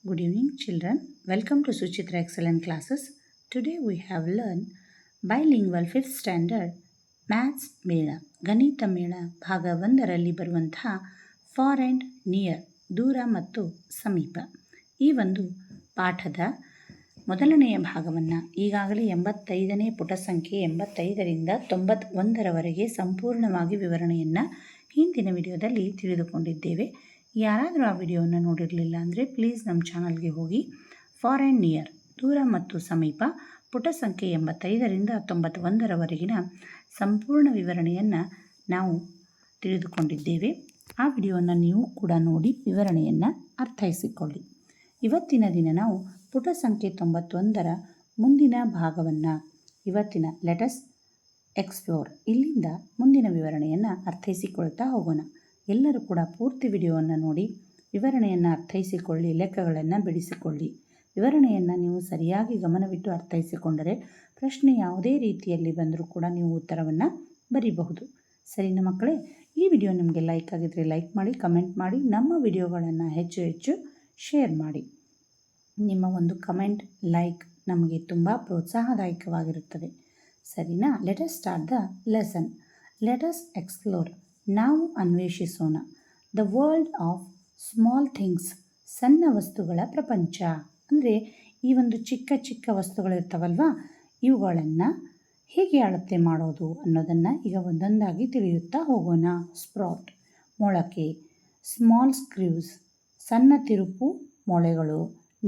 Good evening, children. Welcome to Suchitra Excellent Classes. Today we have learned bilingual 5th standard maths ಮೇಳ ಗಣಿತ ಮೇಳ ಭಾಗ 1ರಲ್ಲಿ ಬರುವಂತಹ ಫಾರ್ ಆ್ಯಂಡ್ ನಿಯರ್ ದೂರ ಮತ್ತು ಸಮೀಪ ಈ ಒಂದು ಪಾಠದ ಮೊದಲನೆಯ ಭಾಗವನ್ನು ಈಗಾಗಲೇ 85ನೇ ಪುಟ ಸಂಖ್ಯೆ 85ರಿಂದ 91ರವರೆಗೆ ಸಂಪೂರ್ಣವಾಗಿ ವಿವರಣೆಯನ್ನು ಹಿಂದಿನ ವಿಡಿಯೋದಲ್ಲಿ ತಿಳಿದುಕೊಂಡಿದ್ದೇವೆ. ಯಾರಾದರೂ ಆ ವಿಡಿಯೋವನ್ನು ನೋಡಿರಲಿಲ್ಲ ಅಂದರೆ ಪ್ಲೀಸ್ ನಮ್ಮ ಚಾನಲ್ಗೆ ಹೋಗಿ. ಫಾರ್ ಆ್ಯಂಡ್ ನಿಯರ್ ದೂರ ಮತ್ತು ಸಮೀಪ ಪುಟ ಸಂಖ್ಯೆ 85ರಿಂದ 91ರವರೆಗಿನ ಸಂಪೂರ್ಣ ವಿವರಣೆಯನ್ನು ನಾವು ತಿಳಿದುಕೊಂಡಿದ್ದೇವೆ. ಆ ವಿಡಿಯೋವನ್ನು ನೀವು ಕೂಡ ನೋಡಿ ವಿವರಣೆಯನ್ನು ಅರ್ಥೈಸಿಕೊಳ್ಳಿ. ಇವತ್ತಿನ ದಿನ ನಾವು ಪುಟ ಸಂಖ್ಯೆ 91ರ ಮುಂದಿನ ಭಾಗವನ್ನು ಇವತ್ತಿನ ಲೆಟಸ್ ಎಕ್ಸ್ಪ್ಲೋರ್ ಇಲ್ಲಿಂದ ಮುಂದಿನ ವಿವರಣೆಯನ್ನು ಅರ್ಥೈಸಿಕೊಳ್ತಾ ಹೋಗೋಣ. ಎಲ್ಲರೂ ಕೂಡ ಪೂರ್ತಿ ವಿಡಿಯೋವನ್ನು ನೋಡಿ ವಿವರಣೆಯನ್ನು ಅರ್ಥೈಸಿಕೊಳ್ಳಿ, ಲೆಕ್ಕಗಳನ್ನು ಬಿಡಿಸಿಕೊಳ್ಳಿ. ವಿವರಣೆಯನ್ನು ನೀವು ಸರಿಯಾಗಿ ಗಮನವಿಟ್ಟು ಅರ್ಥೈಸಿಕೊಂಡರೆ ಪ್ರಶ್ನೆ ಯಾವುದೇ ರೀತಿಯಲ್ಲಿ ಬಂದರೂ ಕೂಡ ನೀವು ಉತ್ತರವನ್ನು ಬರೀಬಹುದು. ಸರಿನಾ ಮಕ್ಕಳೇ? ಈ ವಿಡಿಯೋ ನಿಮಗೆ ಲೈಕ್ ಆಗಿದ್ದರೆ ಲೈಕ್ ಮಾಡಿ, ಕಮೆಂಟ್ ಮಾಡಿ, ನಮ್ಮ ವಿಡಿಯೋಗಳನ್ನು ಹೆಚ್ಚು ಹೆಚ್ಚು ಶೇರ್ ಮಾಡಿ. ನಿಮ್ಮ ಒಂದು ಕಮೆಂಟ್, ಲೈಕ್ ನಮಗೆ ತುಂಬ ಪ್ರೋತ್ಸಾಹದಾಯಕವಾಗಿರುತ್ತದೆ. ಸರಿನಾ? Let us start the lesson. Let us explore. ನಾವು ಅನ್ವೇಷಿಸೋಣ. The world of small things. ಸಣ್ಣ ವಸ್ತುಗಳ ಪ್ರಪಂಚ. ಅಂದರೆ ಈ ಒಂದು ಚಿಕ್ಕ ಚಿಕ್ಕ ವಸ್ತುಗಳಿರ್ತಾವಲ್ವ, ಇವುಗಳನ್ನು ಹೇಗೆ ಅಳತೆ ಮಾಡೋದು ಅನ್ನೋದನ್ನು ಈಗ ಒಂದೊಂದಾಗಿ ತಿಳಿಯುತ್ತಾ ಹೋಗೋಣ. ಸ್ಪ್ರಾಟ್ ಮೊಳಕೆ, ಸ್ಮಾಲ್ ಸ್ಕ್ರೀವ್ಸ್ ಸಣ್ಣ ತಿರುಪು ಮೊಳೆಗಳು,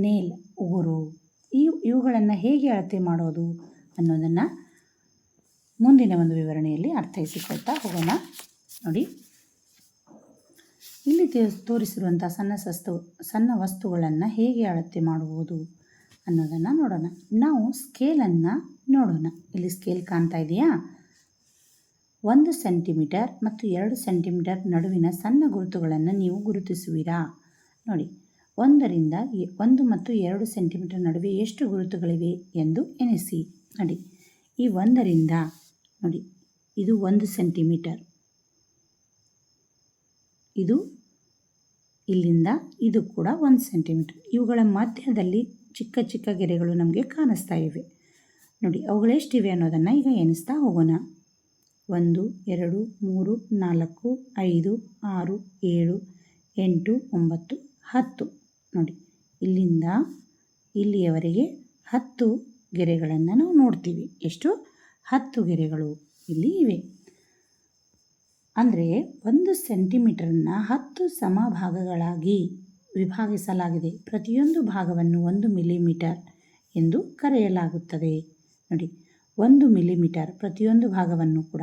ನೇಲ್ ಉಗುರು, ಇವುಗಳನ್ನು ಹೇಗೆ ಅಳತೆ ಮಾಡೋದು ಅನ್ನೋದನ್ನು ಮುಂದಿನ ಒಂದು ವಿವರಣೆಯಲ್ಲಿ ಅರ್ಥೈಸಿಕೊಳ್ತಾ ಹೋಗೋಣ. ನೋಡಿ, ಇಲ್ಲಿ ತೋರಿಸಿರುವಂಥ ಸಣ್ಣ ವಸ್ತುಗಳನ್ನು ಹೇಗೆ ಅಳತೆ ಮಾಡುವುದು ಅನ್ನೋದನ್ನು ನೋಡೋಣ. ನಾವು ಸ್ಕೇಲನ್ನು ನೋಡೋಣ. ಇಲ್ಲಿ ಸ್ಕೇಲ್ ಕಾಣ್ತಾ ಇದೆಯಾ? 1 ಸೆಂಟಿಮೀಟರ್ ಮತ್ತು 2 ಸೆಂಟಿಮೀಟರ್ ನಡುವಿನ ಸಣ್ಣ ಗುರುತುಗಳನ್ನು ನೀವು ಗುರುತಿಸುವಿರಾ? ನೋಡಿ, 1 ಮತ್ತು 2 ಸೆಂಟಿಮೀಟರ್ ನಡುವೆ ಎಷ್ಟು ಗುರುತುಗಳಿವೆ ಎಂದು ಎಣಿಸಿ. ನೋಡಿ, ಈ 1ರಿಂದ ನೋಡಿ, ಇದು 1 ಸೆಂಟಿಮೀಟರ್, ಇದು ಇಲ್ಲಿಂದ ಇದು ಕೂಡ 1 ಸೆಂಟಿಮೀಟರ್. ಇವುಗಳ ಮಧ್ಯದಲ್ಲಿ ಚಿಕ್ಕ ಚಿಕ್ಕ ಗೆರೆಗಳು ನಮಗೆ ಕಾಣಿಸ್ತಾ ಇವೆ. ನೋಡಿ, ಅವುಗಳೆಷ್ಟಿವೆ ಅನ್ನೋದನ್ನು ಈಗ ಎಣಿಸ್ತಾ ಹೋಗೋಣ. 1 2 3 4 5 6 7 8 9 10. ನೋಡಿ, ಇಲ್ಲಿಂದ ಇಲ್ಲಿಯವರೆಗೆ 10 ಗೆರೆಗಳನ್ನು ನಾವು ನೋಡ್ತೀವಿ. ಎಷ್ಟು? 10 ಗೆರೆಗಳು ಇಲ್ಲಿ ಇವೆ. ಅಂದರೆ 1 ಸೆಂಟಿಮೀಟರನ್ನು 10 ಸಮಭಾಗಗಳಾಗಿ ವಿಭಾಗಿಸಲಾಗಿದೆ. ಪ್ರತಿಯೊಂದು ಭಾಗವನ್ನು 1 ಮಿಲಿಮೀಟರ್ ಎಂದು ಕರೆಯಲಾಗುತ್ತದೆ. ನೋಡಿ, 1 ಮಿಲಿಮೀಟರ್ ಪ್ರತಿಯೊಂದು ಭಾಗವನ್ನು ಕೂಡ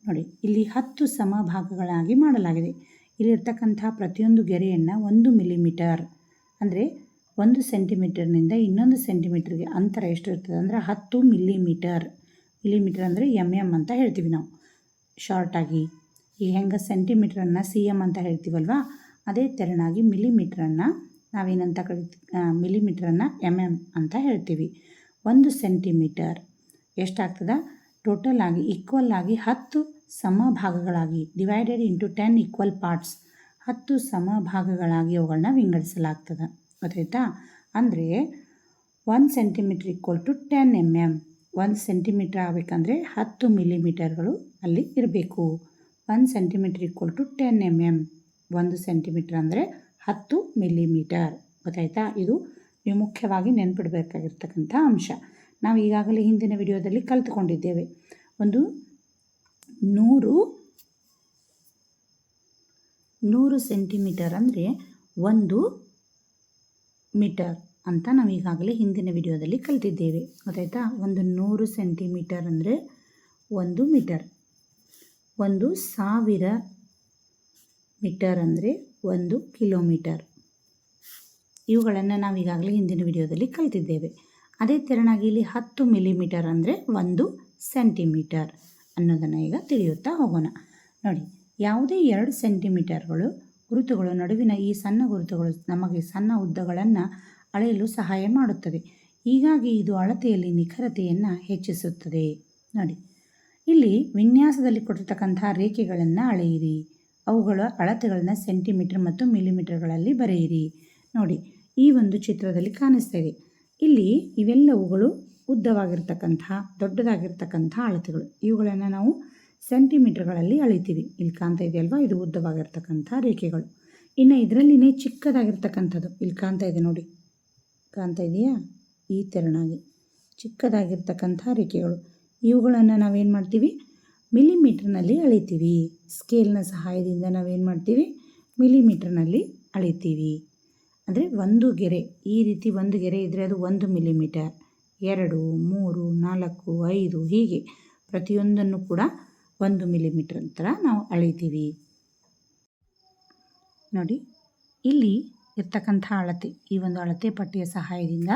ನೋಡಿ ಇಲ್ಲಿ 10 ಸಮಭಾಗಗಳಾಗಿ ಮಾಡಲಾಗಿದೆ. ಇಲ್ಲಿರ್ತಕ್ಕಂಥ ಪ್ರತಿಯೊಂದು ಗೆರೆಯನ್ನು 1 ಮಿಲಿಮೀಟರ್ ಅಂದರೆ 1 ಸೆಂಟಿಮೀಟರ್ನಿಂದ ಇನ್ನೊಂದು ಸೆಂಟಿಮೀಟರ್ಗೆ ಅಂತರ ಎಷ್ಟು ಇರ್ತದೆ ಅಂದರೆ 10 ಮಿಲಿಮೀಟರ್. ಮಿಲಿಮೀಟರ್ ಅಂದರೆ MM ಅಂತ ಹೇಳ್ತೀವಿ ನಾವು ಶಾರ್ಟಾಗಿ. ಈಗ ಹೆಂಗೆ ಸೆಂಟಿಮೀಟ್ರನ್ನು CM ಅಂತ ಹೇಳ್ತೀವಲ್ವ, ಅದೇ ತೆರನಾಗಿ ಮಿಲಿಮೀಟ್ರನ್ನು ನಾವೇನಂತ ಮಿಲಿಮೀಟ್ರನ್ನು MM ಅಂತ ಹೇಳ್ತೀವಿ. 1 ಸೆಂಟಿಮೀಟರ್ ಎಷ್ಟಾಗ್ತದೆ? ಟೋಟಲ್ ಆಗಿ ಈಕ್ವಲ್ ಆಗಿ 10 ಸಮಭಾಗಗಳಾಗಿ ಡಿವೈಡೆಡ್ ಇಂಟು 10 ಈಕ್ವಲ್ ಪಾರ್ಟ್ಸ್, 10 ಸಮಭಾಗಗಳಾಗಿ ಅವುಗಳನ್ನ ವಿಂಗಡಿಸಲಾಗ್ತದೆ. ಗೊತ್ತಾಯ್ತಾ? ಅಂದರೆ 1 centimetre equal to 10 MM. 1 centimetre ಆಗಬೇಕಂದ್ರೆ 10 ಮಿಲಿಮೀಟರ್ಗಳು ಅಲ್ಲಿ ಇರಬೇಕು. 1 centimetre equal to 10 MM. 1 centimetre ಅಂದರೆ 10 ಮಿಲಿಮೀಟರ್. ಗೊತ್ತಾಯ್ತಾ? ಇದು ನೀವು ಮುಖ್ಯವಾಗಿ ನೆನಪಿಡಬೇಕಾಗಿರ್ತಕ್ಕಂಥ ಅಂಶ. ನಾವು ಈಗಾಗಲೇ ಹಿಂದಿನ ವಿಡಿಯೋದಲ್ಲಿ ಕಲಿತುಕೊಂಡಿದ್ದೇವೆ. ಒಂದು 100 ಸೆಂಟಿಮೀಟರ್ ಅಂದರೆ 1 ಮೀಟರ್ ಅಂತ ನಾವು ಈಗಾಗಲೇ ಹಿಂದಿನ ವಿಡಿಯೋದಲ್ಲಿ ಕಲಿತಿದ್ದೇವೆ. ಗೊತ್ತಾಯ್ತಾ? ಒಂದು 100 ಸೆಂಟಿಮೀಟರ್ ಅಂದರೆ 1 ಮೀಟರ್. 1000 ಮೀಟರ್ ಅಂದರೆ 1 ಕಿಲೋಮೀಟರ್. ಇವುಗಳನ್ನು ನಾವು ಈಗಾಗಲೇ ಹಿಂದಿನ ವಿಡಿಯೋದಲ್ಲಿ ಕಲಿತಿದ್ದೇವೆ. ಅದೇ ತೆರನಾಗಿ ಇಲ್ಲಿ 10 ಮಿಲಿಮೀಟರ್ ಅಂದರೆ 1 ಸೆಂಟಿಮೀಟರ್ ಅನ್ನೋದನ್ನು ಈಗ ತಿಳಿಯುತ್ತಾ ಹೋಗೋಣ. ನೋಡಿ, ಯಾವುದೇ 2 ಸೆಂಟಿಮೀಟರ್ಗಳು ಗುರುತುಗಳು ನಡುವಿನ ಈ ಸಣ್ಣ ಗುರುತುಗಳು ನಮಗೆ ಸಣ್ಣ ಉದ್ದಗಳನ್ನು ಅಳೆಯಲು ಸಹಾಯ ಮಾಡುತ್ತದೆ. ಹೀಗಾಗಿ ಇದು ಅಳತೆಯಲ್ಲಿ ನಿಖರತೆಯನ್ನು ಹೆಚ್ಚಿಸುತ್ತದೆ. ನೋಡಿ, ಇಲ್ಲಿ ವಿನ್ಯಾಸದಲ್ಲಿ ಕೊಟ್ಟಿರ್ತಕ್ಕಂಥ ರೇಖೆಗಳನ್ನು ಅಳೆಯಿರಿ. ಅವುಗಳ ಅಳತೆಗಳನ್ನು ಸೆಂಟಿಮೀಟರ್ ಮತ್ತು ಮಿಲಿಮೀಟರ್ಗಳಲ್ಲಿ ಬರೆಯಿರಿ. ನೋಡಿ, ಈ ಒಂದು ಚಿತ್ರದಲ್ಲಿ ಕಾಣಿಸ್ತಾ ಇದೆ. ಇಲ್ಲಿ ಇವೆಲ್ಲವುಗಳು ಉದ್ದವಾಗಿರ್ತಕ್ಕಂತಹ ದೊಡ್ಡದಾಗಿರ್ತಕ್ಕಂಥ ಅಳತೆಗಳು. ಇವುಗಳನ್ನು ನಾವು ಸೆಂಟಿಮೀಟರ್ಗಳಲ್ಲಿ ಅಳಿತೀವಿ. ಇಲ್ಲಿ ಕಾಣ್ತಾ ಇದೆಯಲ್ವಾ, ಇದು ಉದ್ದವಾಗಿರ್ತಕ್ಕಂಥ ರೇಖೆಗಳು. ಇನ್ನು ಇದರಲ್ಲಿನೇ ಚಿಕ್ಕದಾಗಿರ್ತಕ್ಕಂಥದ್ದು ಇಲ್ಲಿ ಕಾಣ್ತಾ ಇದೆ ನೋಡಿ, ಕಾಣ್ತಾ ಇದೆಯಾ, ಈ ತೆರನಾಗಿ ಚಿಕ್ಕದಾಗಿರ್ತಕ್ಕಂಥ ರೇಖೆಗಳು. ಇವುಗಳನ್ನು ನಾವೇನು ಮಾಡ್ತೀವಿ, ಮಿಲಿಮೀಟ್ರ್ನಲ್ಲಿ ಅಳಿತೀವಿ. ಸ್ಕೇಲ್ನ ಸಹಾಯದಿಂದ ನಾವೇನು ಮಾಡ್ತೀವಿ, ಮಿಲಿಮೀಟ್ರ್ನಲ್ಲಿ ಅಳಿತೀವಿ. ಅಂದರೆ ಒಂದು ಗೆರೆ, ಈ ರೀತಿ ಒಂದು ಗೆರೆ ಇದ್ದರೆ ಅದು 1 ಮಿಲಿಮೀಟರ್, 2, 3, 4, 5 ಹೀಗೆ ಪ್ರತಿಯೊಂದನ್ನು ಕೂಡ 1 ಮಿಲಿಮೀಟರ್ ಅಂತ ನಾವು ಅಳಿತೀವಿ. ನೋಡಿ, ಇಲ್ಲಿ ಇರ್ತಕ್ಕಂಥ ಅಳತೆ, ಈ ಒಂದು ಅಳತೆ ಪಟ್ಟಿಯ ಸಹಾಯದಿಂದ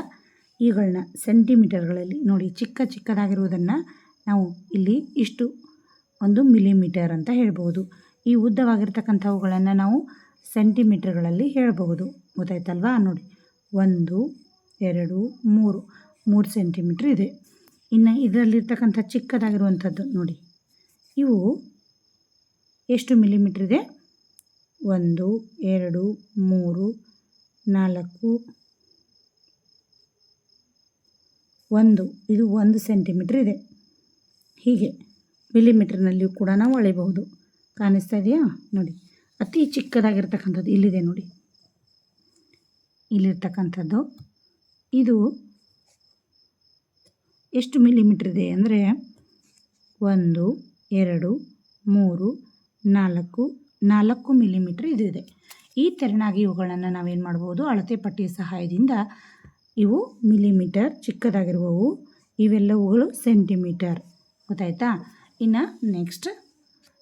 ಇವುಗಳನ್ನ ಸೆಂಟಿಮೀಟರ್ಗಳಲ್ಲಿ ನೋಡಿ, ಚಿಕ್ಕದಾಗಿರುವುದನ್ನು ನಾವು ಇಲ್ಲಿ ಇಷ್ಟು 1 ಮಿಲಿಮೀಟರ್ ಅಂತ ಹೇಳ್ಬೋದು. ಈ ಉದ್ದವಾಗಿರ್ತಕ್ಕಂಥವುಗಳನ್ನು ನಾವು ಸೆಂಟಿಮೀಟರ್ಗಳಲ್ಲಿ ಹೇಳಬಹುದು. ಗೊತ್ತಾಯ್ತಲ್ವಾ? ನೋಡಿ, 1, 2, 3 ಸೆಂಟಿಮೀಟ್ರ್ ಇದೆ. ಇನ್ನು ಇದರಲ್ಲಿರ್ತಕ್ಕಂಥ ಚಿಕ್ಕದಾಗಿರುವಂಥದ್ದು ನೋಡಿ, ಇವು ಎಷ್ಟು ಮಿಲಿಮೀಟ್ರ್ ಇದೆ, 1, 2, 3, 4, 1 ಇದು 1 ಸೆಂಟಿಮೀಟ್ರ್ ಇದೆ. ಹೀಗೆ ಮಿಲಿಮೀಟ್ರ್ನಲ್ಲಿಯೂ ಕೂಡ ನಾವು ಅಳೆಯಬಹುದು. ಕಾಣಿಸ್ತಾ ಇದೆಯಾ ನೋಡಿ, ಅತಿ ಚಿಕ್ಕದಾಗಿರ್ತಕ್ಕಂಥದ್ದು ಇಲ್ಲಿದೆ ನೋಡಿ, ಇಲ್ಲಿರ್ತಕ್ಕಂಥದ್ದು ಇದು ಎಷ್ಟು ಮಿಲಿಮೀಟ್ರ್ ಇದೆ ಅಂದರೆ 1, 2, 3, 4 ಮಿಲಿಮೀಟ್ರ್ ಇದು ಇದೆ. ಈ ತೆರನಾಗಿ ಇವುಗಳನ್ನು ನಾವೇನು ಮಾಡ್ಬೋದು, ಅಳತೆ ಪಟ್ಟಿಯ ಸಹಾಯದಿಂದ ಇವು ಮಿಲಿಮೀಟರ್ ಚಿಕ್ಕದಾಗಿರುವವು, ಇವೆಲ್ಲವುಗಳು ಸೆಂಟಿಮೀಟರ್. ಗೊತ್ತಾಯ್ತಾ? ಇನ್ನು ನೆಕ್ಸ್ಟ್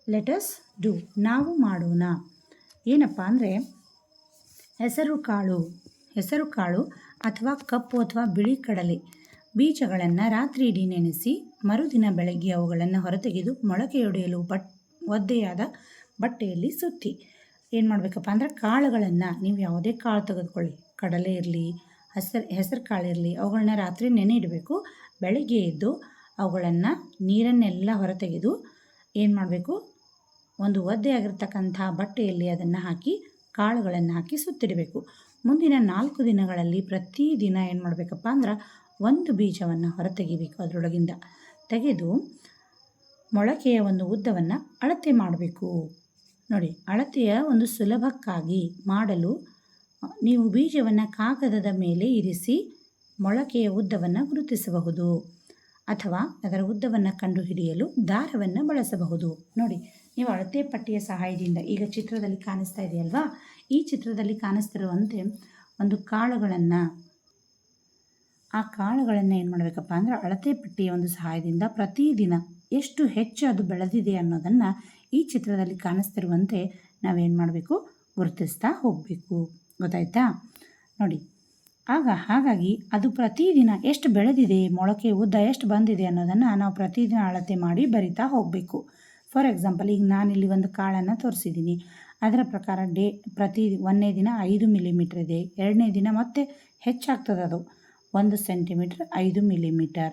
ಲೆಟಸ್ ಡು, ನಾವು ಮಾಡೋಣ. ಏನಪ್ಪ ಅಂದರೆ ಹೆಸರು ಕಾಳು ಅಥವಾ ಕಪ್ಪು ಅಥವಾ ಬಿಳಿ ಕಡಲೆ ಬೀಜಗಳನ್ನು ರಾತ್ರಿ ಇಡೀ ನೆನೆಸಿ ಮರುದಿನ ಬೆಳಗ್ಗೆ ಅವುಗಳನ್ನು ಹೊರತೆಗೆದು ಮೊಳಕೆಯೊಡೆಯಲು ಒದ್ದೆಯಾದ ಬಟ್ಟೆಯಲ್ಲಿ ಸುತ್ತಿ ಏನು ಮಾಡಬೇಕಪ್ಪ ಅಂದರೆ ಕಾಳುಗಳನ್ನು, ನೀವು ಯಾವುದೇ ಕಾಳು ತೆಗೆದುಕೊಳ್ಳಿ, ಕಡಲೆ ಇರಲಿ, ಹೆಸರು ಕಾಳಿರಲಿ, ಅವುಗಳನ್ನ ರಾತ್ರಿ ನೆನೆ ಇಡಬೇಕು. ಬೆಳಗ್ಗೆ ಎದ್ದು ಅವುಗಳನ್ನು ನೀರನ್ನೆಲ್ಲ ಹೊರತೆಗೆದು ಏನು ಮಾಡಬೇಕು, ಒಂದು ಒದ್ದೆಯಾಗಿರ್ತಕ್ಕಂಥ ಬಟ್ಟೆಯಲ್ಲಿ ಅದನ್ನು ಹಾಕಿ ಕಾಳುಗಳನ್ನು ಹಾಕಿ ಸುತ್ತಿಡಬೇಕು. ಮುಂದಿನ 4 ದಿನಗಳಲ್ಲಿ ಪ್ರತಿದಿನ ಏನು ಮಾಡಬೇಕಪ್ಪ ಅಂದ್ರೆ ಒಂದು ಬೀಜವನ್ನು ಹೊರತೆಗಿಬೇಕು. ಅದರೊಳಗಿಂದ ತೆಗೆದು ಮೊಳಕೆಯ ಒಂದು ಉದ್ದವನ್ನು ಅಳತೆ ಮಾಡಬೇಕು. ನೋಡಿ, ಅಳತೆಯ ಒಂದು ಸುಲಭಕ್ಕಾಗಿ ಮಾಡಲು ನೀವು ಬೀಜವನ್ನು ಕಾಗದದ ಮೇಲೆ ಇರಿಸಿ ಮೊಳಕೆಯ ಉದ್ದವನ್ನು ಗುರುತಿಸಬಹುದು, ಅಥವಾ ಅದರ ಉದ್ದವನ್ನು ಕಂಡುಹಿಡಿಯಲು ದಾರವನ್ನು ಬಳಸಬಹುದು. ನೋಡಿ, ನೀವು ಅಳತೆ ಪಟ್ಟಿಯ ಸಹಾಯದಿಂದ ಈಗ ಚಿತ್ರದಲ್ಲಿ ಕಾಣಿಸ್ತಾ ಇದೆಯಲ್ವಾ, ಈ ಚಿತ್ರದಲ್ಲಿ ಕಾಣಿಸ್ತಿರುವಂತೆ ಒಂದು ಆ ಕಾಳುಗಳನ್ನು ಏನು ಮಾಡಬೇಕಪ್ಪ ಅಂದರೆ ಅಳತೆ ಪಟ್ಟಿಯ ಒಂದು ಸಹಾಯದಿಂದ ಪ್ರತಿದಿನ ಎಷ್ಟು ಹೆಚ್ಚು ಅದು ಬೆಳೆದಿದೆ ಅನ್ನೋದನ್ನು ಈ ಚಿತ್ರದಲ್ಲಿ ಕಾಣಿಸ್ತಿರುವಂತೆ ನಾವೇನು ಮಾಡಬೇಕು, ಗುರುತಿಸ್ತಾ ಹೋಗಬೇಕು. ಗೊತ್ತಾಯ್ತಾ? ನೋಡಿ, ಹಾಗಾಗಿ ಅದು ಪ್ರತಿದಿನ ಎಷ್ಟು ಬೆಳೆದಿದೆ, ಮೊಳಕೆ ಉದ್ದ ಎಷ್ಟು ಬಂದಿದೆ ಅನ್ನೋದನ್ನು ನಾವು ಪ್ರತಿದಿನ ಅಳತೆ ಮಾಡಿ ಬರಿತಾ ಹೋಗಬೇಕು. ಫಾರ್ ಎಕ್ಸಾಂಪಲ್, ಈಗ ನಾನಿಲ್ಲಿ ಒಂದು ಕಾಳನ್ನು ತೋರಿಸಿದ್ದೀನಿ. ಅದರ ಪ್ರಕಾರ ಒಂದನೇ ದಿನ 5 ಮಿಲಿಮೀಟ್ರ್ ಇದೆ, 2ನೇ ದಿನ ಮತ್ತೆ ಹೆಚ್ಚಾಗ್ತದೆ, ಅದು 1 ಸೆಂಟಿಮೀಟ್ರ್ 5 ಮಿಲಿಮೀಟರ್,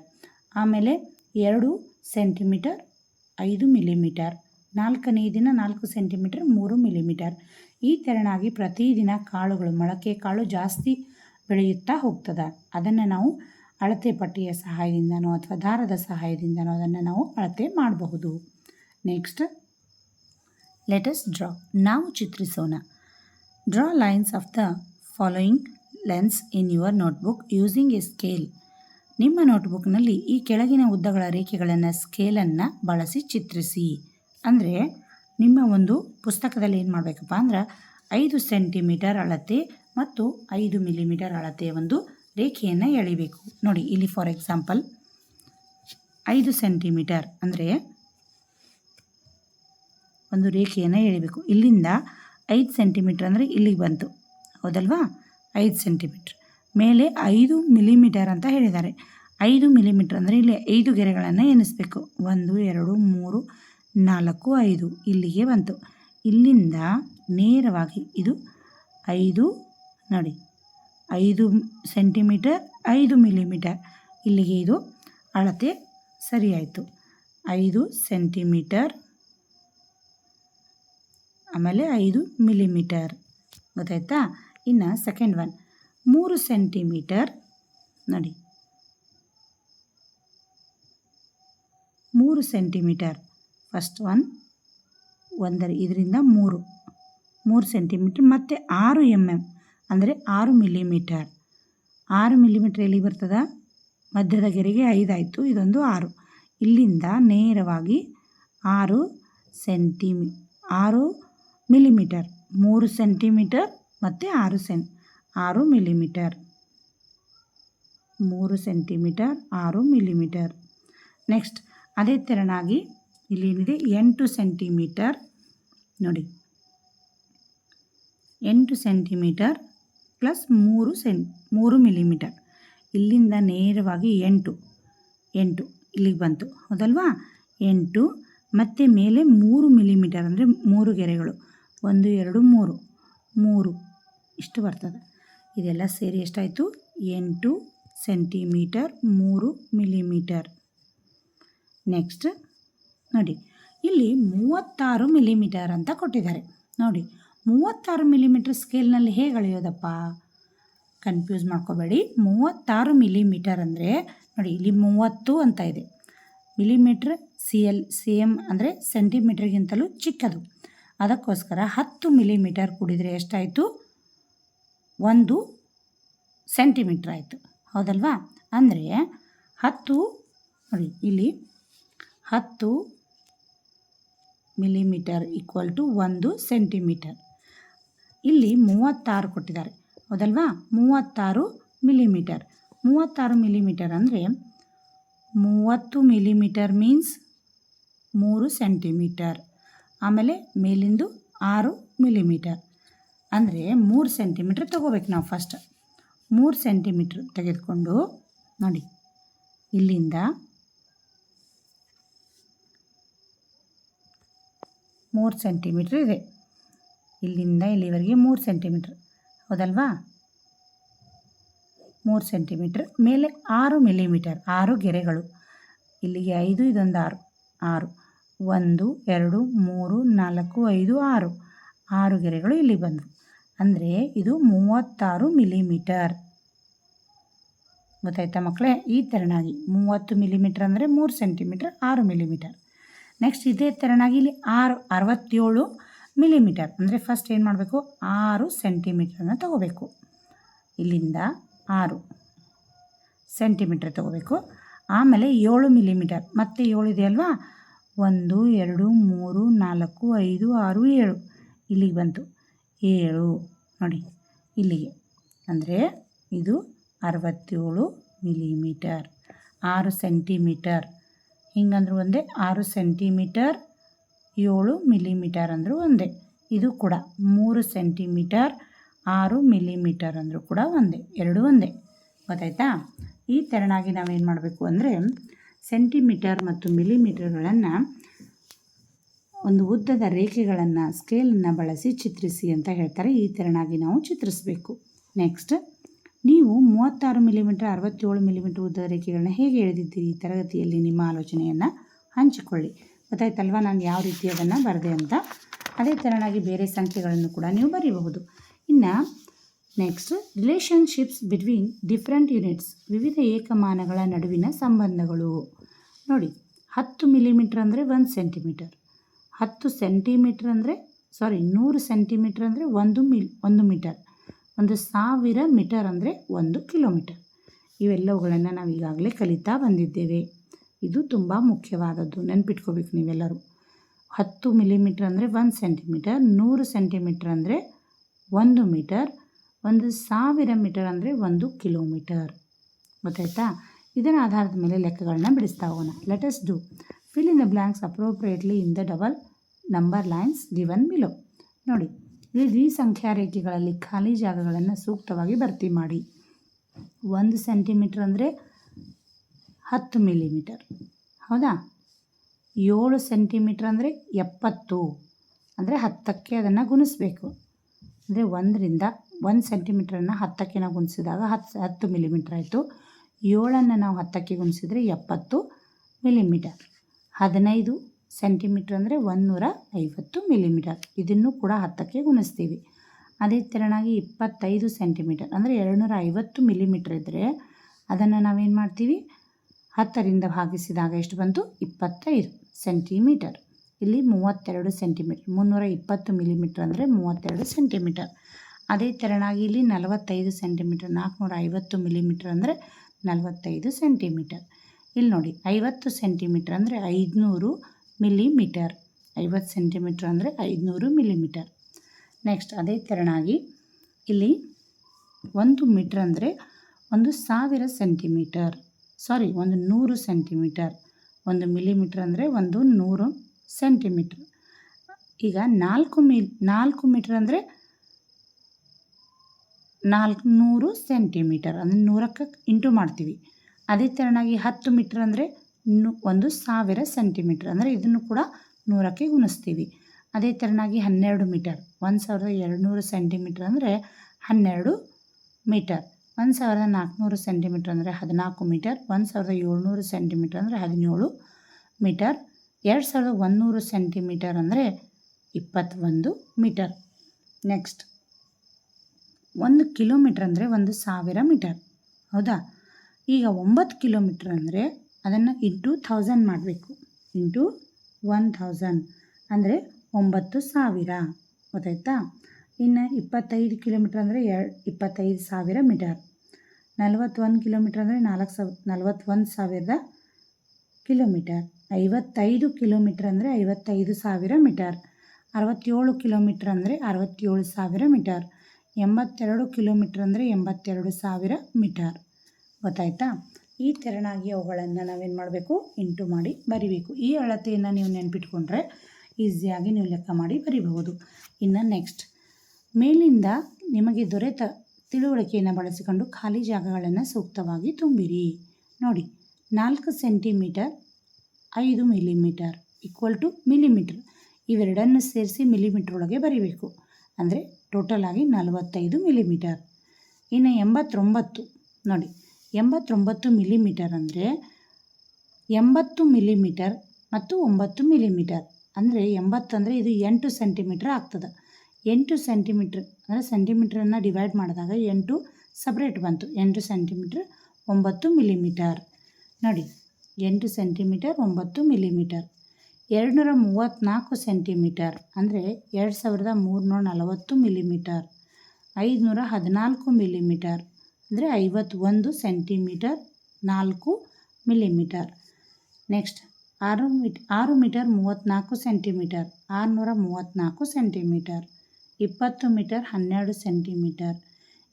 ಆಮೇಲೆ 2 ಸೆಂಟಿಮೀಟರ್ 5 ಮಿಲಿಮೀಟರ್, 4ನೇ ದಿನ 4 ಸೆಂಟಿಮೀಟರ್ 3 ಮಿಲಿಮೀಟರ್. ಈ ತೆರನಾಗಿ ಪ್ರತಿದಿನ ಕಾಳುಗಳು, ಮೊಳಕೆ ಕಾಳು ಜಾಸ್ತಿ ಬೆಳೆಯುತ್ತಾ ಹೋಗ್ತದೆ. ಅದನ್ನು ನಾವು ಅಳತೆ ಪಟ್ಟಿಯ ಸಹಾಯದಿಂದನೋ ಅಥವಾ ದಾರದ ಸಹಾಯದಿಂದನೋ ಅದನ್ನು ನಾವು ಅಳತೆ ಮಾಡಬಹುದು. ನೆಕ್ಸ್ಟ್ ಲೆಟಸ್ ಡ್ರಾ, ನಾವು ಚಿತ್ರಿಸೋಣ. Draw lines of the following lens in your notebook using a scale. ನಿಮ್ಮ ನೋಟ್ಬುಕ್ನಲ್ಲಿ ಈ ಕೆಳಗಿನ ಉದ್ದಗಳ ರೇಖೆಗಳನ್ನು ಸ್ಕೇಲನ್ನು ಬಳಸಿ ಚಿತ್ರಿಸಿ. ಅಂದರೆ ನಿಮ್ಮ ಒಂದು ಪುಸ್ತಕದಲ್ಲಿ ಏನು ಮಾಡಬೇಕಪ್ಪ ಅಂದ್ರೆ 5 ಸೆಂಟಿಮೀಟರ್ ಅಳತೆ ಮತ್ತು 5 ಮಿಲಿಮೀಟರ್ ಅಳತೆಯ ಒಂದು ರೇಖೆಯನ್ನು ಎಳಿಬೇಕು. ನೋಡಿ, ಇಲ್ಲಿ ಫಾರ್ ಎಕ್ಸಾಂಪಲ್ 5 ಸೆಂಟಿಮೀಟರ್ ಅಂದರೆ ಒಂದು ರೇಖೆಯನ್ನು ಎಳಿಬೇಕು. ಇಲ್ಲಿಂದ 5 ಸೆಂಟಿಮೀಟರ್ ಅಂದರೆ ಇಲ್ಲಿಗೆ ಬಂತು, ಹೌದಲ್ವಾ? 5 ಸೆಂಟಿಮೀಟ್ರ್ ಮೇಲೆ 5 ಮಿಲಿಮೀಟರ್ ಅಂತ ಹೇಳಿದ್ದಾರೆ. 5 ಮಿಲಿಮೀಟರ್ ಅಂದರೆ ಇಲ್ಲಿ 5 ಗೆರೆಗಳನ್ನು ಎಣಿಸ್ಬೇಕು. 1, 2, 3, 4, 5 ಇಲ್ಲಿಗೆ ಬಂತು. ಇಲ್ಲಿಂದ ನೇರವಾಗಿ ಇದು 5 ನೋಡಿ, 5 ಸೆಂಟಿಮೀಟರ್ 5 ಮಿಲಿಮೀಟರ್ ಇಲ್ಲಿಗೆ ಇದು ಅಳತೆ ಸರಿಯಾಯಿತು. 5 ಸೆಂಟಿಮೀಟರ್ ಆಮೇಲೆ 5 ಮಿಲಿಮೀಟರ್. ಗೊತ್ತಾಯ್ತಾ? ಇನ್ನು ಸೆಕೆಂಡ್ ಒನ್, 3 ಸೆಂಟಿಮೀಟರ್ ನೋಡಿ 3 ಸೆಂಟಿಮೀಟರ್ ಫಸ್ಟ್ ಇದರಿಂದ 3 ಸೆಂಟಿಮೀಟರ್ ಮತ್ತು 6 mm ಅಂದರೆ 6 ಮಿಲಿಮೀಟರ್. 6 ಮಿಲಿಮೀಟರ್ ಎಲ್ಲಿ ಬರ್ತದ? ಮಧ್ಯದ ಗೆರೆಗೆ 5 ಆಯಿತು, ಇದೊಂದು 6. ಇಲ್ಲಿಂದ ನೇರವಾಗಿ 6 ಮಿಲಿಮೀಟರ್ 3 ಸೆಂಟಿಮೀಟರ್ ಮತ್ತು 6 ಮಿಲಿಮೀಟರ್ 3 ಸೆಂಟಿಮೀಟರ್ 6 ಮಿಲಿಮೀಟರ್. ನೆಕ್ಸ್ಟ್ ಅದೇ ತೆರನಾಗಿ ಇಲ್ಲಿ ಏನಿದೆ 8 ಸೆಂಟಿಮೀಟರ್ ನೋಡಿ 8 ಸೆಂಟಿಮೀಟರ್ ಪ್ಲಸ್ 3 ಮಿಲಿಮೀಟರ್. ಇಲ್ಲಿಂದ ನೇರವಾಗಿ 8 ಇಲ್ಲಿಗೆ ಬಂತು ಹೌದಲ್ವಾ? 8 ಮತ್ತು ಮೇಲೆ 3 ಮಿಲಿಮೀಟರ್ ಅಂದರೆ 3 ಗೆರೆಗಳು 1 2 3 ಇಷ್ಟು ಬರ್ತದೆ. ಇದೆಲ್ಲ ಸೇರಿ ಎಷ್ಟಾಯಿತು? 8 ಸೆಂಟಿಮೀಟರ್ 3 ಮಿಲಿಮೀಟರ್. ನೆಕ್ಸ್ಟ್ ನೋಡಿ ಇಲ್ಲಿ 36 ಮಿಲಿಮೀಟರ್ ಅಂತ ಕೊಟ್ಟಿದ್ದಾರೆ. ನೋಡಿ 36 ಮಿಲಿಮೀಟರ್ ಸ್ಕೇಲ್ನಲ್ಲಿ ಹೇಗೆ ಅಳೆಯೋದಪ್ಪ? ಕನ್ಫ್ಯೂಸ್ ಮಾಡ್ಕೋಬೇಡಿ. 36 ಮಿಲಿಮೀಟರ್ ಅಂದರೆ ನೋಡಿ ಇಲ್ಲಿ 30 ಅಂತ ಇದೆ. ಮಿಲಿಮೀಟ್ರ್ CM ಅಂದರೆ ಸೆಂಟಿಮೀಟ್ರಿಗಿಂತಲೂ ಚಿಕ್ಕದು. ಅದಕ್ಕೋಸ್ಕರ 10 ಮಿಲಿಮೀಟರ್ ಕೂಡಿದರೆ ಎಷ್ಟಾಯಿತು? 1 ಸೆಂಟಿಮೀಟ್ರ್ ಆಯಿತು ಹೌದಲ್ವಾ? ಅಂದರೆ 10 ನೋಡಿ ಇಲ್ಲಿ 10 ಮಿಲಿಮೀಟರ್ ಈಕ್ವಲ್ ಟು 1 ಸೆಂಟಿಮೀಟರ್. ಇಲ್ಲಿ 36 ಕೊಟ್ಟಿದ್ದಾರೆ ಹೌದಲ್ವಾ? 36 ಮಿಲಿಮೀಟರ್ 36 ಮಿಲಿಮೀಟರ್ ಅಂದರೆ 30 ಮಿಲಿಮೀಟರ್ ಮೀನ್ಸ್ 3 ಸೆಂಟಿಮೀಟರ್. ಆಮೇಲೆ ಮೇಲಿಂದು 6 ಮಿಲಿಮೀಟರ್ ಅಂದರೆ 3 ಸೆಂಟಿಮೀಟ್ರ್ ತೊಗೋಬೇಕು ನಾವು. ಫಸ್ಟ್ 3 ಸೆಂಟಿಮೀಟ್ರ್ ತೆಗೆದುಕೊಂಡು ನೋಡಿ ಇಲ್ಲಿಂದ 3 ಸೆಂಟಿಮೀಟ್ರ್ ಇದೆ. ಇಲ್ಲಿಂದ ಇಲ್ಲಿವರೆಗೆ 3 ಸೆಂಟಿಮೀಟ್ರ್ ಹೌದಲ್ವಾ? 3 ಸೆಂಟಿಮೀಟ್ರ್ ಮೇಲೆ 6 ಮಿಲಿಮೀಟರ್ 6 ಗೆರೆಗಳು. ಇಲ್ಲಿಗೆ 5 ಇದೊಂದು 6 1 2 3 4 5 6 ಗೆರೆಗಳು ಇಲ್ಲಿ ಬಂದವು. ಅಂದರೆ ಇದು 36 ಮಿಲಿಮೀಟರ್. ಗೊತ್ತಾಯ್ತಾ ಮಕ್ಕಳೇ? ಈ ತೆರನಾಗಿ 30 ಮಿಲಿಮೀಟರ್ ಅಂದರೆ 3 ಸೆಂಟಿಮೀಟ್ರ್ 6 ಮಿಲಿಮೀಟರ್. ನೆಕ್ಸ್ಟ್ ಇದೇ ತೆರನಾಗಿ ಇಲ್ಲಿ 67 ಮಿಲಿಮೀಟರ್ ಅಂದರೆ ಫಸ್ಟ್ ಏನು ಮಾಡಬೇಕು? 6 ಸೆಂಟಿಮೀಟ್ರನ್ನು ತಗೋಬೇಕು. ಇಲ್ಲಿಂದ 6 ಸೆಂಟಿಮೀಟ್ರ್ ತಗೋಬೇಕು. ಆಮೇಲೆ 7 ಮಿಲಿಮೀಟರ್ ಮತ್ತೆ 7 ಇದೆಯಲ್ವಾ? 1 2 3 4 5 6 7 ಇಲ್ಲಿಗೆ ಬಂತು 7 ನೋಡಿ ಇಲ್ಲಿಗೆ. ಅಂದರೆ ಇದು 67 ಮಿಲಿಮೀಟರ್ 6 ಸೆಂಟಿಮೀಟರ್. ಹಿಂಗಂದ್ರೂ ಒಂದೇ 6 ಸೆಂಟಿಮೀಟರ್ 7 ಮಿಲಿಮೀಟರ್ ಅಂದರೂ ಒಂದೇ. ಇದು ಕೂಡ 3 ಸೆಂಟಿಮೀಟರ್ 6 ಮಿಲಿಮೀಟರ್ ಅಂದರೂ ಕೂಡ ಒಂದೇ, ಎರಡು ಒಂದೇ. ಗೊತ್ತಾಯ್ತಾ? ಈ ತೆರನಾಗಿ ನಾವೇನು ಮಾಡಬೇಕು ಅಂದರೆ ಸೆಂಟಿಮೀಟರ್ ಮತ್ತು ಮಿಲಿಮೀಟರ್ಗಳನ್ನು ಒಂದು ಉದ್ದದ ರೇಖೆಗಳನ್ನು ಸ್ಕೇಲನ್ನು ಬಳಸಿ ಚಿತ್ರಿಸಿ ಅಂತ ಹೇಳ್ತಾರೆ. ಈ ತೆರನಾಗಿ ನಾವು ಚಿತ್ರಿಸಬೇಕು. ನೆಕ್ಸ್ಟ್ ನೀವು 36 ಮಿಲಿಮೀಟರ್ 67 ಮಿಲಿಮೀಟರ್ ಉದ್ದದ ರೇಖೆಗಳನ್ನ ಹೇಗೆ ಎಳೆದಿದ್ದೀರಿ? ತರಗತಿಯಲ್ಲಿ ನಿಮ್ಮ ಆಲೋಚನೆಯನ್ನು ಹಂಚಿಕೊಳ್ಳಿ. ಗೊತ್ತಾಯ್ತಲ್ವ ನಾನು ಯಾವ ರೀತಿ ಅದನ್ನು ಬರೆದೆ ಅಂತ. ಅದೇ ತೆರನಾಗಿ ಬೇರೆ ಸಂಖ್ಯೆಗಳನ್ನು ಕೂಡ ನೀವು ಬರೀಬಹುದು. ಇನ್ನು next relationships between different units ವಿವಿಧ ಏಕಮಾನಗಳ ನಡುವಿನ ಸಂಬಂಧಗಳು. ನೋಡಿ 10 ಮಿಲಿಮೀಟರ್ ಅಂದರೆ 1 ಸೆಂಟಿಮೀಟರ್, 10 ಸೆಂಟಿಮೀಟರ್ ಅಂದರೆ 100 ಸೆಂಟಿಮೀಟರ್ ಅಂದರೆ 1 ಮೀಟರ್, 1000 ಮೀಟರ್ ಅಂದರೆ 1 ಕಿಲೋಮೀಟರ್. ಇವೆಲ್ಲವುಗಳನ್ನು ನಾವು ಈಗಾಗಲೇ ಕಲಿತಾ ಬಂದಿದ್ದೇವೆ. ಇದು ತುಂಬ ಮುಖ್ಯವಾದದ್ದು, ನೆನ್ಪಿಟ್ಕೋಬೇಕು ನೀವೆಲ್ಲರೂ. 10 ಮಿಲಿಮೀಟರ್ ಅಂದರೆ 1 ಸೆಂಟಿಮೀಟರ್, 100 ಸೆಂಟಿಮೀಟರ್ ಅಂದರೆ 1 ಮೀಟರ್, 1000 ಮೀಟರ್ ಅಂದರೆ 1 ಕಿಲೋಮೀಟರ್. ಗೊತ್ತಾಯ್ತಾ? ಇದರ ಆಧಾರದ ಮೇಲೆ ಲೆಕ್ಕಗಳನ್ನ ಬಿಡಿಸ್ತಾ ಹೋಗೋಣ. Let us do. Fill in the blanks appropriately in the double number lines given below. ನೋಡಿ ಇಲ್ಲಿ ದ್ವಿಸಂಖ್ಯಾ ರೇಖೆಗಳಲ್ಲಿ ಖಾಲಿ ಜಾಗಗಳನ್ನು ಸೂಕ್ತವಾಗಿ ಭರ್ತಿ ಮಾಡಿ. 1 ಸೆಂಟಿಮೀಟರ್ ಅಂದರೆ 10 ಮಿಲಿಮೀಟರ್ ಹೌದಾ? 7 ಸೆಂಟಿಮೀಟರ್ ಅಂದರೆ 70 ಅಂದರೆ 10ಕ್ಕೆ ಅದನ್ನು ಗುಣಿಸ್ಬೇಕು. ಅಂದರೆ 1 ಸೆಂಟಿಮೀಟ್ರನ್ನು 10ಕ್ಕೆ ನಾವು ಗುಣಿಸಿದಾಗ 10 ಮಿಲಿಮೀಟ್ರ್ ಆಯಿತು. 7ನ್ನು ನಾವು 10ಕ್ಕೆ ಗುಣಿಸಿದರೆ 70 ಮಿಲಿಮೀಟರ್. 15 ಸೆಂಟಿಮೀಟ್ರ್ ಅಂದರೆ 150 ಮಿಲಿಮೀಟರ್. ಇದನ್ನು ಕೂಡ 10ಕ್ಕೆ ಗುಣಿಸ್ತೀವಿ. ಅದೇ ತೆರನಾಗಿ 25 ಸೆಂಟಿಮೀಟರ್ ಅಂದರೆ 250 ಮಿಲಿಮೀಟ್ರ್ ಇದ್ದರೆ ಅದನ್ನು ನಾವೇನು ಮಾಡ್ತೀವಿ, 10ರಿಂದ ಭಾಗಿಸಿದಾಗ ಎಷ್ಟು ಬಂತು, 25 ಸೆಂಟಿಮೀಟರ್. ಇಲ್ಲಿ 32 ಸೆಂಟಿಮೀಟರ್, 320 ಮಿಲಿಮೀಟ್ರ್ ಅಂದರೆ 32 ಸೆಂಟಿಮೀಟರ್. ಅದೇ ತೆರನಾಗಿ ಇಲ್ಲಿ 45 ಸೆಂಟಿಮೀಟರ್, 450 ಮಿಲಿಮೀಟ್ರ್ ಅಂದರೆ 45 ಸೆಂಟಿಮೀಟರ್. ಇಲ್ಲಿ ನೋಡಿ 50 ಸೆಂಟಿಮೀಟ್ರ್ ಅಂದರೆ 500 ಮಿಲಿಮೀಟರ್, 50 ಸೆಂಟಿಮೀಟ್ರ್ ಅಂದರೆ 500 ಮಿಲಿಮೀಟರ್. ನೆಕ್ಸ್ಟ್ ಅದೇ ತೆರನಾಗಿ ಇಲ್ಲಿ 1 ಮೀಟ್ರ್ ಅಂದರೆ 1000 ಸೆಂಟಿಮೀಟರ್, 100 ಸೆಂಟಿಮೀಟರ್. 1 ಮಿಲಿಮೀಟ್ರ್ ಅಂದರೆ 100 ಸೆಂಟಿಮೀಟ್ರ್. ಈಗ 4 ಮೀಟ್ರ್ ಅಂದರೆ 400 ಸೆಂಟಿಮೀಟರ್, ಅಂದರೆ 100ಕ್ಕೆ ಇಂಟು ಮಾಡ್ತೀವಿ. ಅದೇ ತೆರನಾಗಿ 10 ಮೀಟ್ರ್ ಅಂದರೆ 1000 ಸೆಂಟಿಮೀಟ್ರ್, ಅಂದರೆ ಇದನ್ನು ಕೂಡ 100ಕ್ಕೆ ಗುಣಿಸ್ತೀವಿ. ಅದೇ ತೆರನಾಗಿ 12 ಮೀಟರ್, 1200 ಸೆಂಟಿಮೀಟ್ರ್ ಅಂದರೆ 12 ಮೀಟರ್. 1400 ಸೆಂಟಿಮೀಟ್ರ್ ಅಂದರೆ 14 ಮೀಟರ್. 1700 ಸೆಂಟಿಮೀಟ್ರ್ ಅಂದರೆ 17 ಮೀಟರ್. 2100 ಸೆಂಟಿಮೀಟರ್ ಅಂದರೆ 21 ಮೀಟರ್. ನೆಕ್ಸ್ಟ್ 1 ಕಿಲೋಮೀಟ್ರ್ ಅಂದರೆ 1000 ಮೀಟರ್, ಹೌದಾ? ಈಗ 9 ಕಿಲೋಮೀಟ್ರ್ ಅಂದರೆ ಅದನ್ನು ಇಂಟು 1000 ಮಾಡಬೇಕು. ಇಂಟು 1000 ಅಂದರೆ 9000, ಗೊತ್ತಾಯ್ತಾ? ಇನ್ನು 25 ಕಿಲೋಮೀಟ್ರ್ ಅಂದರೆ 25,000 ಮೀಟರ್. 41 ಕಿಲೋಮೀಟ್ರ್ ಅಂದರೆ 41,000 ಕಿಲೋಮೀಟರ್. 55 ಕಿಲೋಮೀಟ್ರ್ ಅಂದರೆ 55,000 ಮೀಟರ್. 67 ಕಿಲೋಮೀಟ್ರ್ ಅಂದರೆ 67,000 ಮೀಟರ್. 82 ಕಿಲೋಮೀಟ್ರ್ ಅಂದರೆ 82,000 ಮೀಟರ್, ಗೊತ್ತಾಯ್ತಾ? ಈ ತೆರನಾಗಿ ಅವುಗಳನ್ನು ನಾವೇನು ಮಾಡಬೇಕು, ಇಂಟು ಮಾಡಿ ಬರಿಬೇಕು. ಈ ಅಳತೆಯನ್ನು ನೀವು ನೆನಪಿಟ್ಕೊಂಡ್ರೆ ಈಸಿಯಾಗಿ ನೀವು ಲೆಕ್ಕ ಮಾಡಿ ಬರಿಬಹುದು. ಇನ್ನು ನೆಕ್ಸ್ಟ್, ಮೇಲಿಂದ ನಿಮಗೆ ದೊರೆತ ತಿಳುವಳಿಕೆಯನ್ನು ಬಳಸಿಕೊಂಡು ಖಾಲಿ ಜಾಗಗಳನ್ನು ಸೂಕ್ತವಾಗಿ ತುಂಬಿರಿ. ನೋಡಿ, 4 centimetre 5 millimetre equal to millimetre, ಇವೆರಡನ್ನು ಸೇರಿಸಿ ಮಿಲಿಮೀಟ್ರ್ ಒಳಗೆ ಬರಿಬೇಕು. ಅಂದರೆ ಟೋಟಲ್ ಆಗಿ 45 ಮಿಲಿಮೀಟರ್. ಇನ್ನು 89 ನೋಡಿ, 89 ಮಿಲಿಮೀಟರ್ ಅಂದರೆ 80 ಮಿಲಿಮೀಟರ್ ಮತ್ತು 9 ಮಿಲಿಮೀಟರ್. ಅಂದರೆ 80 ಅಂದರೆ ಇದು 8 ಸೆಂಟಿಮೀಟ್ರ್ ಆಗ್ತದೆ. 8 ಸೆಂಟಿಮೀಟ್ರ್ ಅಂದರೆ ಸೆಂಟಿಮೀಟ್ರನ್ನು ಡಿವೈಡ್ ಮಾಡಿದಾಗ 8 ಸಪ್ರೇಟ್ ಬಂತು. 8 ಸೆಂಟಿಮೀಟ್ರ್ 9 ಮಿಲಿಮೀಟರ್. ನೋಡಿ, 8 ಸೆಂಟಿಮೀಟರ್ 9 ಮಿಲಿಮೀಟರ್. 234 ಸೆಂಟಿಮೀಟರ್ ಅಂದರೆ 2340 ಮಿಲಿಮೀಟರ್. 514 ಮಿಲಿಮೀಟರ್ ಅಂದರೆ 51 centimetre 4 millimetre. Next 6 metre 34 centimetre, 634 centimetre. 20 metre 12 centimetre,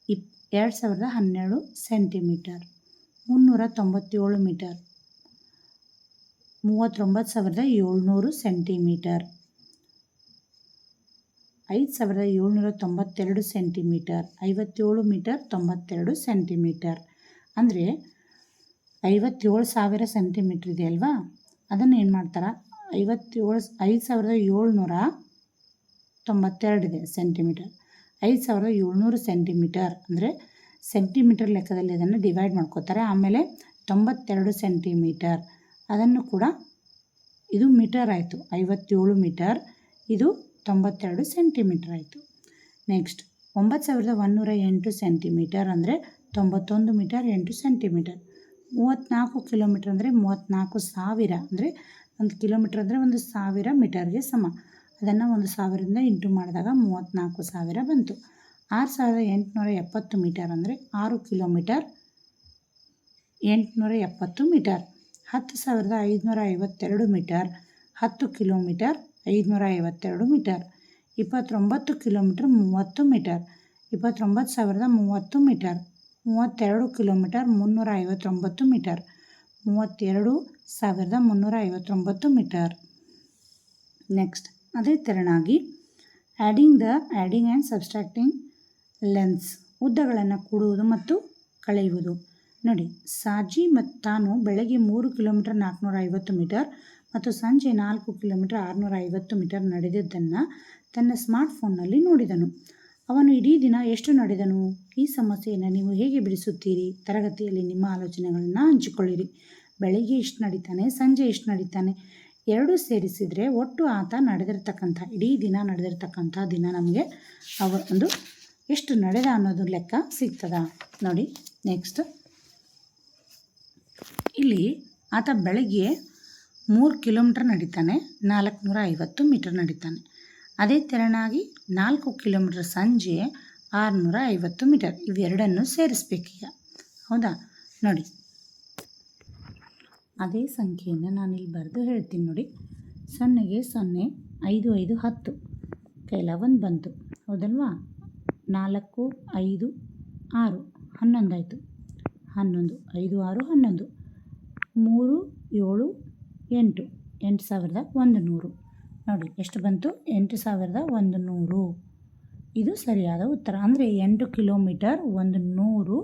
2012 centimetre. 397 metre, 39,700 centimetre. 5,792 centimetre. 57 metre 92 centimetre. ಅಂದರೆ 57,000 ಸೆಂಟಿಮೀಟ್ರ್ ಇದೆ ಅಲ್ವಾ, ಅದನ್ನು ಏನು ಮಾಡ್ತಾರೆ, 5,792 ಇದೆ ಸೆಂಟಿಮೀಟರ್. 5,700 ಸೆಂಟಿಮೀಟರ್ ಅಂದರೆ ಸೆಂಟಿಮೀಟರ್ ಲೆಕ್ಕದಲ್ಲಿ ಅದನ್ನು ಡಿವೈಡ್ ಮಾಡ್ಕೋತಾರೆ. ಆಮೇಲೆ 92 ಸೆಂಟಿಮೀಟರ್, ಅದನ್ನು ಕೂಡ ಇದು ಮೀಟರ್ ಆಯಿತು. 57 ಮೀಟರ್, ಇದು 92 ಸೆಂಟಿಮೀಟರ್ ಆಯಿತು. ನೆಕ್ಸ್ಟ್ 9,108 ಸೆಂಟಿಮೀಟರ್ ಅಂದರೆ 91 ಮೀಟರ್ 8 ಸೆಂಟಿಮೀಟರ್. 34 ಕಿಲೋಮೀಟ್ರ್ ಅಂದರೆ 34,000 ಅಂದರೆ 1 ಕಿಲೋಮೀಟ್ರ್ ಅಂದರೆ 1,000 ಮೀಟರ್ಗೆ ಸಮ. ಅದನ್ನು 1,000ರಿಂದ ಇಂಟು ಮಾಡಿದಾಗ 34,000 ಬಂತು. 6,870 ಮೀಟರ್ ಅಂದರೆ 6 kilometre 870 metre. 10,552 metre, 10 kilometre 552 metre. 29 kilometre 30 metre, 29,030 metre. 32 kilometre 359 metre, 32,359 metre. Next ಅದೇ ತೆರನಾಗಿ ಆ್ಯಡಿಂಗ್ ಆ್ಯಂಡ್ ಸಬ್ಸ್ಟ್ರಾಕ್ಟಿಂಗ್ ಲೆನ್ಸ್, ಉದ್ದಗಳನ್ನು ಕೂಡುವುದು ಮತ್ತು ಕಳೆಯುವುದು. ನೋಡಿ, ಸಾಜಿ ತಾನು ಬೆಳಗ್ಗೆ 3 ಕಿಲೋಮೀಟರ್ 450 ಮೀಟರ್ ಮತ್ತು ಸಂಜೆ 4 ಕಿಲೋಮೀಟರ್ 650 ಮೀಟರ್ ನಡೆದಿದ್ದನ್ನು ತನ್ನ ಸ್ಮಾರ್ಟ್ಫೋನ್ನಲ್ಲಿ ನೋಡಿದನು. ಅವನು ಇಡೀ ದಿನ ಎಷ್ಟು ನಡೆದನು? ಈ ಸಮಸ್ಯೆಯನ್ನು ನೀವು ಹೇಗೆ ಬಿಡಿಸುತ್ತೀರಿ? ತರಗತಿಯಲ್ಲಿ ನಿಮ್ಮ ಆಲೋಚನೆಗಳನ್ನು ಹಂಚಿಕೊಳ್ಳಿರಿ. ಬೆಳಗ್ಗೆ ಎಷ್ಟು ನಡೀತಾನೆ, ಸಂಜೆ ಎಷ್ಟು ನಡೀತಾನೆ, ಎರಡೂ ಸೇರಿಸಿದರೆ ಒಟ್ಟು ಆತ ನಡೆದಿರ್ತಕ್ಕಂಥ ಇಡೀ ದಿನ ನಡೆದಿರ್ತಕ್ಕಂಥ ದಿನ ನಮಗೆ ಒಂದು ಎಷ್ಟು ನಡೆದ ಅನ್ನೋದು ಲೆಕ್ಕ ಸಿಗ್ತದ ನೋಡಿ. ನೆಕ್ಸ್ಟ್ ಇಲ್ಲಿ ಆತ ಬೆಳಗ್ಗೆ 3 ಕಿಲೋಮೀಟ್ರ್ ನಡೀತಾನೆ, 450 ಮೀಟರ್ ನಡೀತಾನೆ. ಅದೇ ತೆರನಾಗಿ 4 ಕಿಲೋಮೀಟ್ರ್ ಸಂಜೆ 650 ಮೀಟರ್. ಇವೆರಡನ್ನು ಸೇರಿಸ್ಬೇಕೀಗ, ಹೌದಾ? ನೋಡಿ, ಅದೇ ಸಂಖ್ಯೆಯನ್ನು ನಾನಿಲ್ಲಿ ಬರೆದು ಹೇಳ್ತೀನಿ ನೋಡಿ. 0ಗೆ 0, 5 5 10, ಕೈಲ 1 ಬಂತು, ಹೌದಲ್ವಾ? 4 5 6, 11 ಆಯಿತು. 11 5 6 11, 3 7 8, 8100. ನೋಡಿ ಎಷ್ಟು ಬಂತು? 8100. ಇದು ಸರಿಯಾದ ಉತ್ತರ. ಅಂದರೆ 8 ಕಿಲೋಮೀಟರ್ 100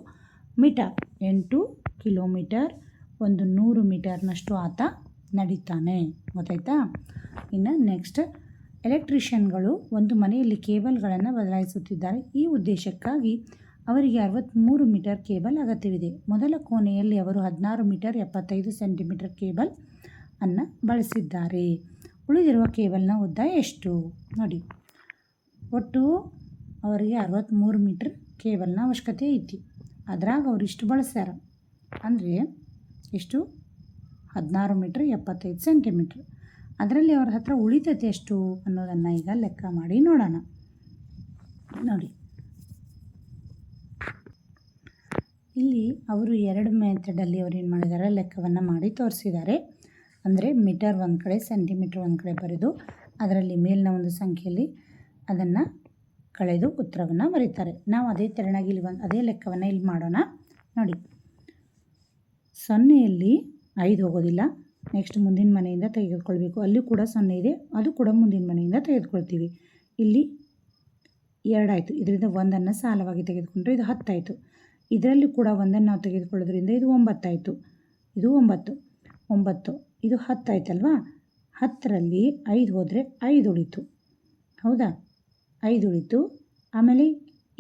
ಮೀಟರ್, 8 ಕಿಲೋಮೀಟರ್ 100 ಮೀಟರ್ನಷ್ಟು ಆತ ನಡೀತಾನೆ. ಗೊತ್ತಾಯ್ತಾ? ಇನ್ನು ನೆಕ್ಸ್ಟ್, ಎಲೆಕ್ಟ್ರಿಷಿಯನ್ಗಳು ಒಂದು ಮನೆಯಲ್ಲಿ ಕೇಬಲ್ಗಳನ್ನು ಬದಲಾಯಿಸುತ್ತಿದ್ದಾರೆ. ಈ ಉದ್ದೇಶಕ್ಕಾಗಿ ಅವರಿಗೆ 63 ಮೀಟರ್ ಕೇಬಲ್ ಅಗತ್ಯವಿದೆ. ಮೊದಲ ಕೋಣೆಯಲ್ಲಿ ಅವರು 16 ಮೀಟರ್ 75 ಸೆಂಟಿಮೀಟರ್ ಕೇಬಲ್ ಅನ್ನು ಬಳಸಿದ್ದಾರೆ. ಉಳಿದಿರುವ ಕೇಬಲ್ನ ಉದ್ದ ಎಷ್ಟು? ನೋಡಿ, ಒಟ್ಟು ಅವರಿಗೆ 63 ಮೀಟರ್ ಕೇಬಲ್ನ ಅವಶ್ಯಕತೆ ಐತಿ. ಅದ್ರಾಗ ಅವ್ರು ಇಷ್ಟು ಬಳಸ್ಯಾರ ಅಂದರೆ ಎಷ್ಟು? 16 ಮೀಟ್ರ್ 75 ಸೆಂಟಿಮೀಟ್ರ್. ಅದರಲ್ಲಿ ಅವ್ರ ಹತ್ರ ಉಳಿತೈತೆ ಎಷ್ಟು ಅನ್ನೋದನ್ನು ಈಗ ಲೆಕ್ಕ ಮಾಡಿ ನೋಡೋಣ. ನೋಡಿ, ಇಲ್ಲಿ ಅವರು 2 ಮೆಥಡಲ್ಲಿ ಅವ್ರು ಏನು ಮಾಡಿದ್ದಾರೆ, ಲೆಕ್ಕವನ್ನು ಮಾಡಿ ತೋರಿಸಿದ್ದಾರೆ. ಅಂದರೆ ಮೀಟರ್ ಒಂದು ಕಡೆ, ಸೆಂಟಿಮೀಟ್ರ್ ಒಂದು ಕಡೆ ಬರೆದು ಅದರಲ್ಲಿ ಮೇಲಿನ ಒಂದು ಸಂಖ್ಯೆಯಲ್ಲಿ ಅದನ್ನು ಕಳೆದು ಉತ್ತರವನ್ನು ಬರೀತಾರೆ. ನಾವು ಅದೇ ತೆರನಾಗಿ ಇಲ್ಲಿ ಅದೇ ಲೆಕ್ಕವನ್ನು ಇಲ್ಲಿ ಮಾಡೋಣ. ನೋಡಿ, 0ಯಲ್ಲಿ 5 ಹೋಗೋದಿಲ್ಲ. ನೆಕ್ಸ್ಟ್ ಮುಂದಿನ ಮನೆಯಿಂದ ತೆಗೆದುಕೊಳ್ಬೇಕು. ಅಲ್ಲಿ ಕೂಡ 0 ಇದೆ, ಅದು ಕೂಡ ಮುಂದಿನ ಮನೆಯಿಂದ ತೆಗೆದುಕೊಳ್ತೀವಿ. ಇಲ್ಲಿ 2 ಆಯಿತು. ಇದರಿಂದ 1 ಸಾಲವಾಗಿ ತೆಗೆದುಕೊಂಡ್ರೆ ಇದು 10 ಆಯಿತು. ಇದರಲ್ಲಿ ಕೂಡ 1 ನಾವು ತೆಗೆದುಕೊಳ್ಳೋದ್ರಿಂದ ಇದು 9 ಆಯಿತು. ಇದು 9 9, ಇದು 10 ಆಯ್ತಲ್ವಾ? 10ರಲ್ಲಿ 5 ಹೋದರೆ 5 ಉಳಿತು, ಹೌದಾ? 5 ಉಳಿತು. ಆಮೇಲೆ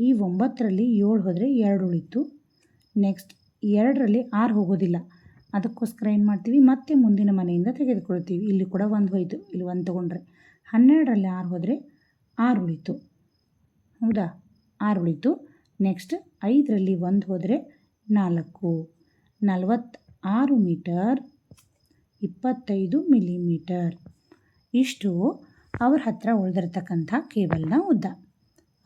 ಈ 9ರಲ್ಲಿ 7 ಹೋದರೆ 2 ಉಳಿತು. ನೆಕ್ಸ್ಟ್ 2ರಲ್ಲಿ 6 ಹೋಗೋದಿಲ್ಲ. ಅದಕ್ಕೋಸ್ಕರ ಏನು ಮಾಡ್ತೀವಿ, ಮತ್ತೆ ಮುಂದಿನ ಮನೆಯಿಂದ ತೆಗೆದುಕೊಳ್ತೀವಿ. ಇಲ್ಲಿ ಕೂಡ 1 ಹೋಯಿತು, ಇಲ್ಲಿ 1 ತೊಗೊಂಡ್ರೆ. 12ರಲ್ಲಿ 6 ಹೋದರೆ 6 ಉಳಿತು, ಹೌದಾ? 6 ಉಳಿತು. ನೆಕ್ಸ್ಟ್ 5ರಲ್ಲಿ 1 ಹೋದರೆ 4, 46 ಮೀಟರ್ 25 ಮಿಲಿಮೀಟರ್. ಇಷ್ಟು ಅವ್ರ ಹತ್ರ ಉಳಿದಿರ್ತಕ್ಕಂಥ ಕೇಬಲ್ನ ಉದ್ದ.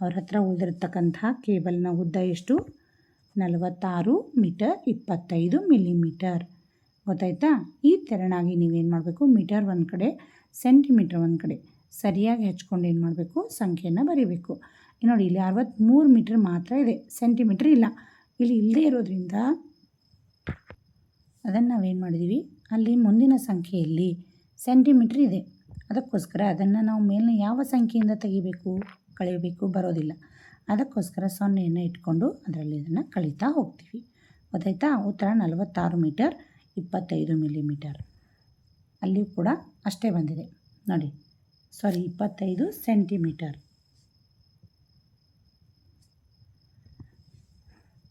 ಅವ್ರ ಹತ್ರ ಉಳಿದಿರ್ತಕ್ಕಂಥ ಕೇಬಲ್ನ ಉದ್ದ ಎಷ್ಟು? 46 ಮೀಟರ್ 25 ಮಿಲಿಮೀಟರ್. ಗೊತ್ತಾಯ್ತಾ? ಈ ತೆರನಾಗಿ ನೀವೇನು ಮಾಡಬೇಕು, ಮೀಟರ್ ಒಂದು ಕಡೆ, ಸೆಂಟಿಮೀಟರ್ ಒಂದು ಕಡೆ ಸರಿಯಾಗಿ ಹಚ್ಕೊಂಡು ಏನು ಮಾಡಬೇಕು, ಸಂಖ್ಯೆಯನ್ನು ಬರೀಬೇಕು. ನೋಡಿ, ಇಲ್ಲಿ 63 ಮೀಟರ್ ಮಾತ್ರ ಇದೆ, ಸೆಂಟಿಮೀಟ್ರ್ ಇಲ್ಲ. ಇಲ್ಲಿ ಇಲ್ಲದೇ ಇರೋದ್ರಿಂದ ಅದನ್ನು ನಾವೇನು ಮಾಡಿದ್ದೀವಿ, ಅಲ್ಲಿ ಮುಂದಿನ ಸಂಖ್ಯೆಯಲ್ಲಿ ಸೆಂಟಿಮೀಟ್ರ್ ಇದೆ. ಅದಕ್ಕೋಸ್ಕರ ಅದನ್ನು ನಾವು ಮೇಲಿನ ಯಾವ ಸಂಖ್ಯೆಯಿಂದ ತೆಗಿಬೇಕು, ಕಳೆಯಬೇಕು, ಬರೋದಿಲ್ಲ. ಅದಕ್ಕೋಸ್ಕರ 0ಯನ್ನು ಇಟ್ಕೊಂಡು ಅದರಲ್ಲಿ ಇದನ್ನು ಕಳೀತಾ ಹೋಗ್ತೀವಿ. ಗೊತ್ತಾಯ್ತಾ? ಉತ್ತರ 46 ಮೀಟರ್ 25 ಮಿಲಿಮೀಟರ್. ಅಲ್ಲಿಯೂ ಕೂಡ ಅಷ್ಟೇ ಬಂದಿದೆ ನೋಡಿ. 25 ಸೆಂಟಿಮೀಟರ್.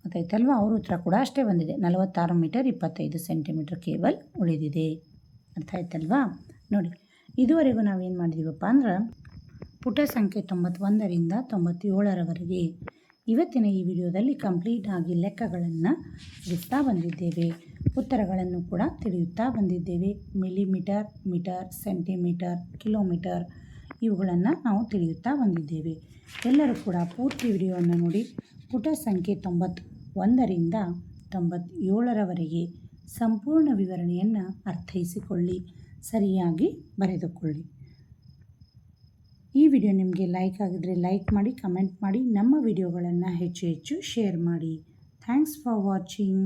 ಗೊತ್ತಾಯ್ತಲ್ವ? ಅವ್ರ ಉತ್ತರ ಕೂಡ ಅಷ್ಟೇ ಬಂದಿದೆ. 46 ಮೀಟರ್ 25 ಸೆಂಟಿಮೀಟರ್ ಕೇಬಲ್ ಉಳಿದಿದೆ. ಅರ್ಥ ಆಯ್ತಲ್ವಾ? ನೋಡಿ, ಇದುವರೆಗೂ ನಾವೇನು ಮಾಡಿದ್ದೀವಪ್ಪ ಅಂದ್ರೆ ಪುಟ ಸಂಖ್ಯೆ 91ರಿಂದ 97ರವರೆಗೆ ಇವತ್ತಿನ ಈ ವಿಡಿಯೋದಲ್ಲಿ ಕಂಪ್ಲೀಟ್ ಆಗಿ ಲೆಕ್ಕಗಳನ್ನು ಬಿಡ್ತಾ ಬಂದಿದ್ದೇವೆ. ಉತ್ತರಗಳನ್ನು ಕೂಡ ತಿಳಿಯುತ್ತಾ ಬಂದಿದ್ದೇವೆ. ಮಿಲಿಮೀಟರ್, ಮೀಟರ್, ಸೆಂಟಿಮೀಟರ್, ಕಿಲೋಮೀಟರ್ ಇವುಗಳನ್ನು ನಾವು ತಿಳಿಯುತ್ತಾ ಬಂದಿದ್ದೇವೆ. ಎಲ್ಲರೂ ಕೂಡ ಪೂರ್ತಿ ವಿಡಿಯೋವನ್ನು ನೋಡಿ ಪುಟ ಸಂಖ್ಯೆ 91ರಿಂದ 97ರವರೆಗೆ ಸಂಪೂರ್ಣ ವಿವರಣೆಯನ್ನು ಅರ್ಥೈಸಿಕೊಳ್ಳಿ, ಸರಿಯಾಗಿ ಬರೆದುಕೊಳ್ಳಿ. ಈ ವಿಡಿಯೋ ನಿಮಗೆ ಲೈಕ್ ಆಗಿದ್ದರೆ ಲೈಕ್ ಮಾಡಿ, ಕಮೆಂಟ್ ಮಾಡಿ, ನಮ್ಮ ವಿಡಿಯೋಗಳನ್ನು ಹೆಚ್ಚು ಹೆಚ್ಚು ಶೇರ್ ಮಾಡಿ. Thanks for watching.